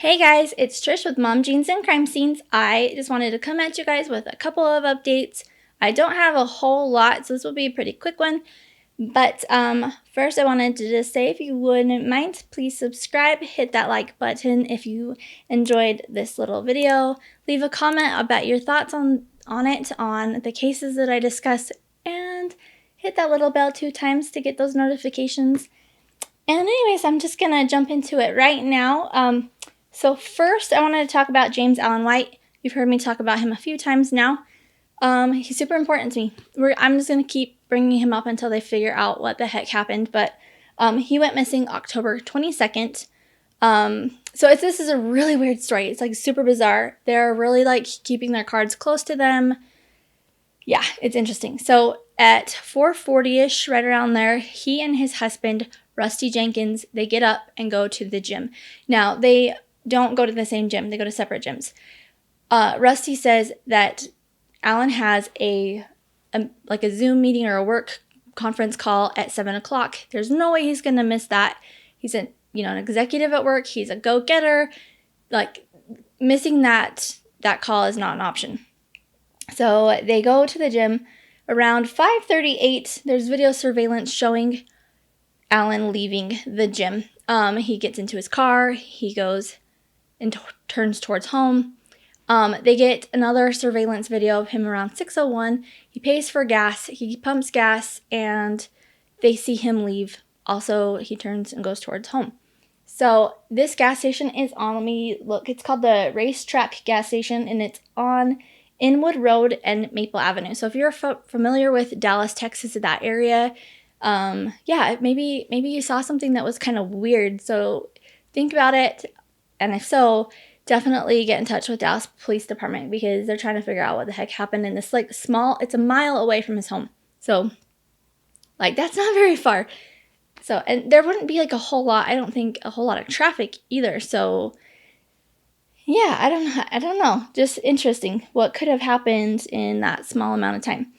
Hey guys, it's Trish with Mom Jeans and Crime Scenes. I just wanted to come at you guys with a couple of updates. I don't have a whole lot, so this will be a pretty quick one. But first I wanted to just say, if you wouldn't mind, please subscribe, hit that like button if you enjoyed this little video. Leave a comment about your thoughts on the cases that I discussed, and hit that little bell 2 times to get those notifications. And anyways, I'm just gonna jump into it right now. So first, I wanted to talk about James Allen White. You've heard me talk about him a few times now. He's super important to me. I'm just going to keep bringing him up until they figure out what the heck happened. But he went missing October 22nd. This is a really weird story. It's like super bizarre. They're really like keeping their cards close to them. Yeah, it's interesting. So at 4:40ish, right around there, he and his husband, Rusty Jenkins, they get up and go to the gym. Now, they don't go to the same gym. They go to separate gyms. Rusty says that Alan has a Zoom meeting or a work conference call at 7 o'clock. There's no way he's going to miss that. He's an executive at work. He's a go-getter. Like, missing that call is not an option. So they go to the gym. Around 5:38, there's video surveillance showing Alan leaving the gym. He gets into his car. He goes and turns towards home. They get another surveillance video of him around 6:01. He pays for gas. He pumps gas, and they see him leave. Also, he turns and goes towards home. So this gas station is on, let me look, it's called the Racetrack gas station, and it's on Inwood Road and Maple Avenue. So if you're familiar with Dallas, Texas, that area, maybe you saw something that was kind of weird. So think about it. And if so, definitely get in touch with Dallas Police Department, because they're trying to figure out what the heck happened in this it's a mile away from his home. So that's not very far. So, and there wouldn't be I don't think a whole lot of traffic either. So yeah, I don't know. Just interesting what could have happened in that small amount of time.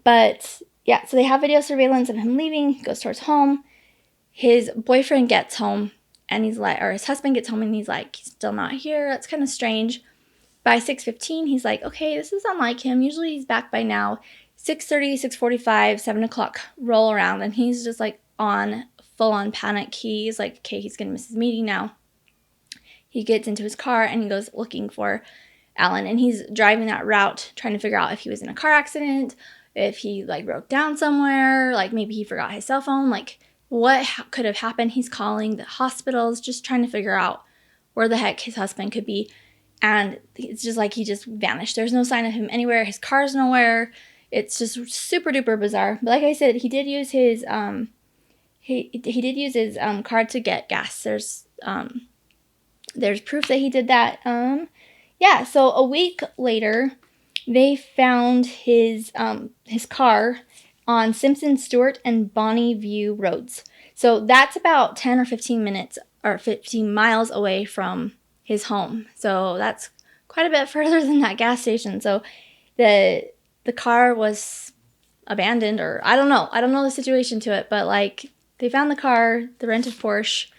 But yeah, so they have video surveillance of him leaving. He goes towards home. His boyfriend gets home. And his husband gets home and he's like, he's still not here. That's kind of strange. By 6:15, he's like, okay, this is unlike him. Usually he's back by now. 6:30, 6:45, 7 o'clock roll around, and he's just on full-on panic. He's like, okay, he's going to miss his meeting now. He gets into his car and he goes looking for Alan. And he's driving that route, trying to figure out if he was in a car accident, if he broke down somewhere, maybe he forgot his cell phone, what could have happened. He's calling the hospitals, just trying to figure out where the heck his husband could be. And it's just he just vanished. There's no sign of him anywhere. His car's nowhere. It's just super duper bizarre. But like I said, he did use his he did use his card to get gas. There's proof that he did that. So a week later, they found his car on Simpson Stewart and Bonnie View roads. So that's about 10 or 15 minutes or 15 miles away from his home. So that's quite a bit further than that gas station. So the car was abandoned, or I don't know the situation to it, but they found the car, the rented Porsche,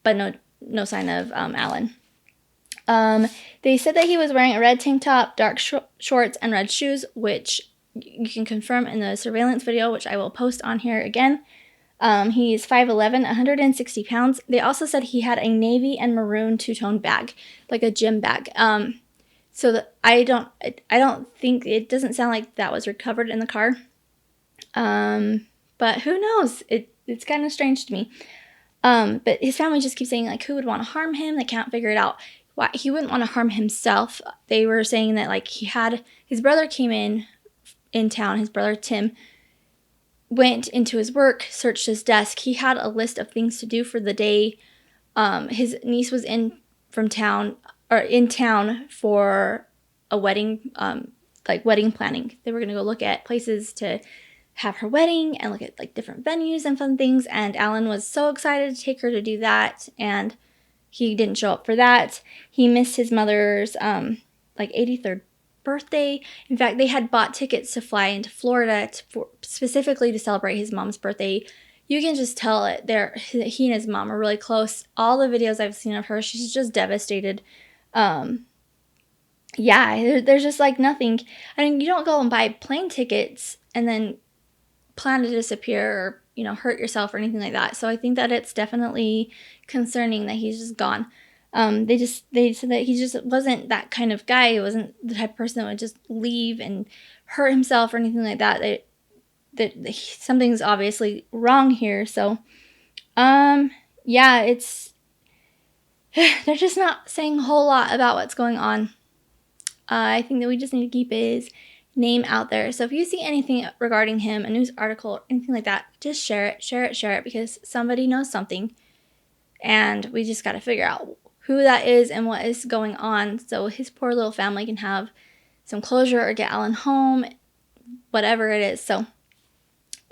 but no sign of Alan. They said that he was wearing a red tank top, dark shorts, and red shoes, which you can confirm in the surveillance video, which I will post on here again. He's 5'11", 160 pounds. They also said he had a navy and maroon two-tone bag, like a gym bag. I don't think, it doesn't sound like that was recovered in the car. But who knows? It's kind of strange to me. But his family just keeps saying who would want to harm him? They can't figure it out. Why he wouldn't want to harm himself. They were saying that his brother came in town. His brother Tim went into his work, searched his desk. He had a list of things to do for the day. His niece was in town for a wedding, wedding planning. They were going to go look at places to have her wedding and look at different venues and fun things. And Alan was so excited to take her to do that, and he didn't show up for that. He missed his mother's 83rd birthday. In fact, they had bought tickets to fly into Florida specifically to celebrate his mom's birthday. you can just tell it. He and his mom are really close. All the videos I've seen of her, she's just devastated. Yeah, there's just like nothing. I mean, you don't go and buy plane tickets and then plan to disappear or, you know, hurt yourself or anything like that. So I think that it's definitely concerning that he's just gone. They said that he just wasn't that kind of guy. He wasn't the type of person that would just leave and hurt himself or anything like that. That something's obviously wrong here. So, yeah, it's they're just not saying a whole lot about what's going on. I think that we just need to keep his name out there. So if you see anything regarding him, a news article, anything like that, just share it, because somebody knows something, and we just got to figure out who that is and what is going on so his poor little family can have some closure or get Alan home, whatever it is. So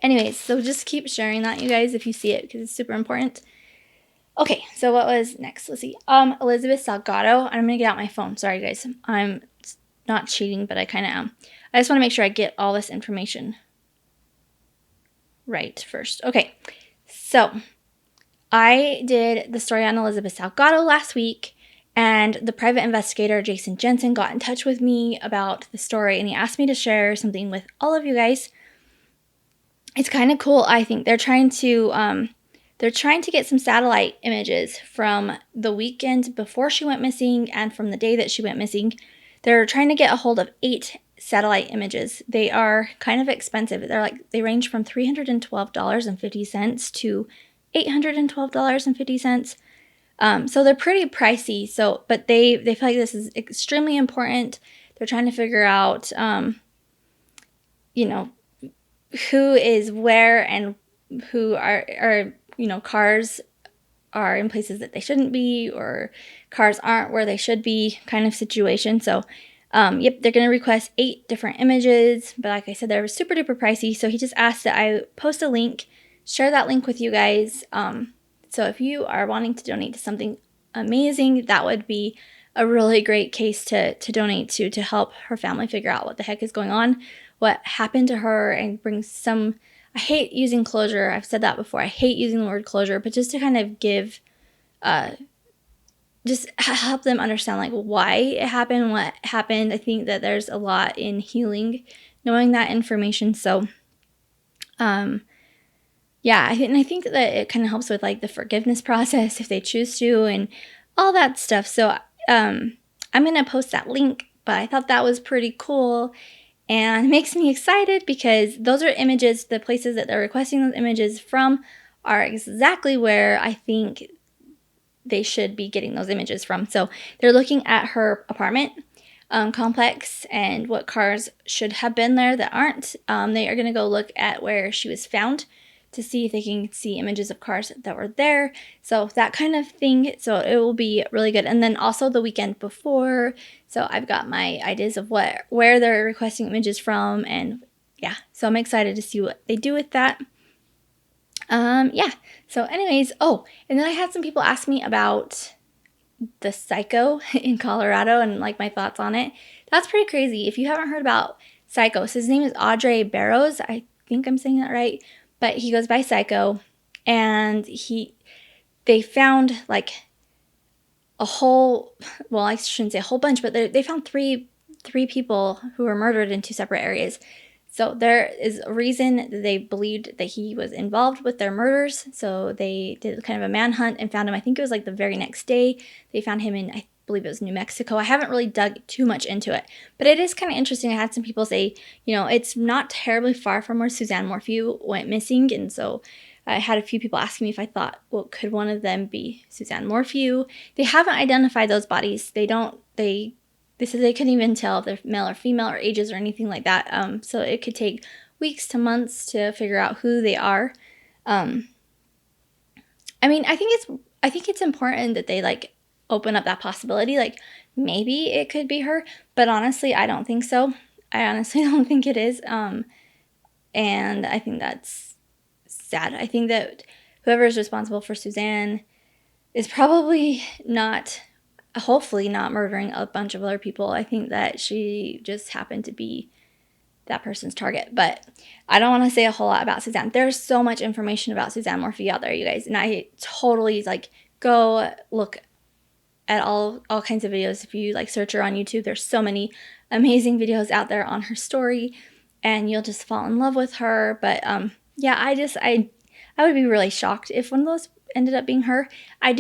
anyways, so just keep sharing that, you guys, if you see it, because it's super important. Okay, so what was next? Let's see. Elizabeth Salgado. I'm gonna get out my phone. Sorry, guys. I'm not cheating, but I kind of am. I just want to make sure I get all this information right first. Okay, so I did the story on Elizabeth Salgado last week, and the private investigator, Jason Jensen, got in touch with me about the story, and he asked me to share something with all of you guys. It's kind of cool, I think. They're trying to get some satellite images from the weekend before she went missing and from the day that she went missing. They're trying to get a hold of 8 satellite images. They are kind of expensive. They range from $312.50 to $812.50. So they're pretty pricey. So, but they feel like this is extremely important. They're trying to figure out, you know, who is where and who are you know, cars are in places that they shouldn't be, or cars aren't where they should be, kind of situation. So, yep, they're going to request 8 different images, but like I said, they're super duper pricey. So he just asked that I post a link, share that link with you guys. So if you are wanting to donate to something amazing, that would be a really great case to donate to help her family figure out what the heck is going on, what happened to her, and bring some, I hate using closure. I've said that before. I hate using the word closure, but just to kind of give, just help them understand like why it happened, what happened. I think that there's a lot in healing, knowing that information. So, yeah, I think that it kind of helps with like the forgiveness process if they choose to and all that stuff. So, I'm going to post that link, but I thought that was pretty cool. And it makes me excited because those are images, the places that they're requesting those images from are exactly where I think they should be getting those images from. So they're looking at her apartment complex and what cars should have been there that aren't. They are going to go look at where she was found to see if they can see images of cars that were there. So that kind of thing. So it will be really good. And then also the weekend before. So I've got my ideas of where they're requesting images from. And yeah, so I'm excited to see what they do with that. Yeah. So anyways, oh, and then I had some people ask me about the Psycho in Colorado and like my thoughts on it. That's pretty crazy. If you haven't heard about Psycho, so his name is Audrey Barrows. I think I'm saying that right. But he goes by Psycho, and they found like a whole, well, I shouldn't say a whole bunch, but they found three people who were murdered in 2 separate areas. So there is a reason that they believed that he was involved with their murders. So they did kind of a manhunt and found him. I think it was like the very next day. They found him in, I believe it was New Mexico. I haven't really dug too much into it, but it is kind of interesting. I had some people say, you know, it's not terribly far from where Suzanne Morphew went missing. And so I had a few people asking me if I thought, well, could one of them be Suzanne Morphew? They haven't identified those bodies. They said they couldn't even tell if they're male or female or ages or anything like that. So it could take weeks to months to figure out who they are. I mean, I think it's important that they like open up that possibility. Like maybe it could be her, but honestly, I don't think so. I honestly don't think it is. And I think that's sad. I think that whoever is responsible for Suzanne is probably not, hopefully not murdering a bunch of other people. I think that she just happened to be that person's target. But I don't want to say a whole lot about Suzanne. There's so much information about Suzanne Morphy out there, you guys, and I totally like go look at all kinds of videos. If you like search her on YouTube, there's so many amazing videos out there on her story, and you'll just fall in love with her. But yeah, I would be really shocked if one of those ended up being her. I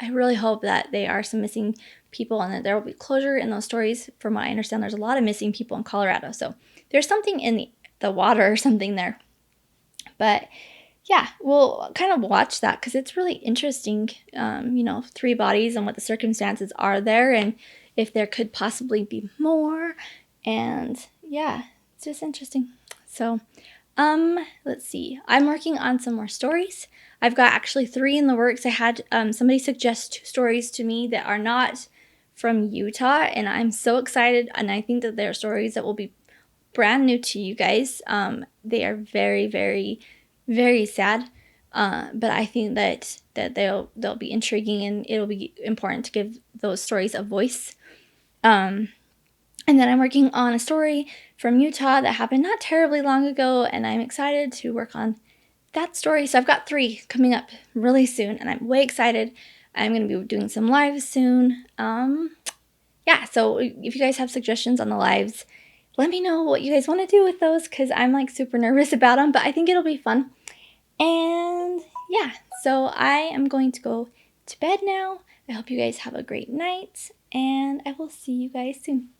really hope that they are some missing people and that there will be closure in those stories. From what I understand, there's a lot of missing people in Colorado, so there's something in the water or something there. But yeah, we'll kind of watch that because it's really interesting, 3 bodies and what the circumstances are there, and if there could possibly be more. And yeah, it's just interesting. So let's see. I'm working on some more stories. I've got actually 3 in the works. I had somebody suggest 2 stories to me that are not from Utah, and I'm so excited, and I think that they're stories that will be brand new to you guys. They are very, very, very sad, but I think that they'll be intriguing, and it'll be important to give those stories a voice. And then I'm working on a story from Utah that happened not terribly long ago, and I'm excited to work on that story. So I've got 3 coming up really soon, and I'm way excited. I'm going to be doing some lives soon. Yeah, so if you guys have suggestions on the lives, let me know what you guys want to do with those, because I'm like super nervous about them, but I think it'll be fun. And yeah, so I am going to go to bed now. I hope you guys have a great night, and I will see you guys soon.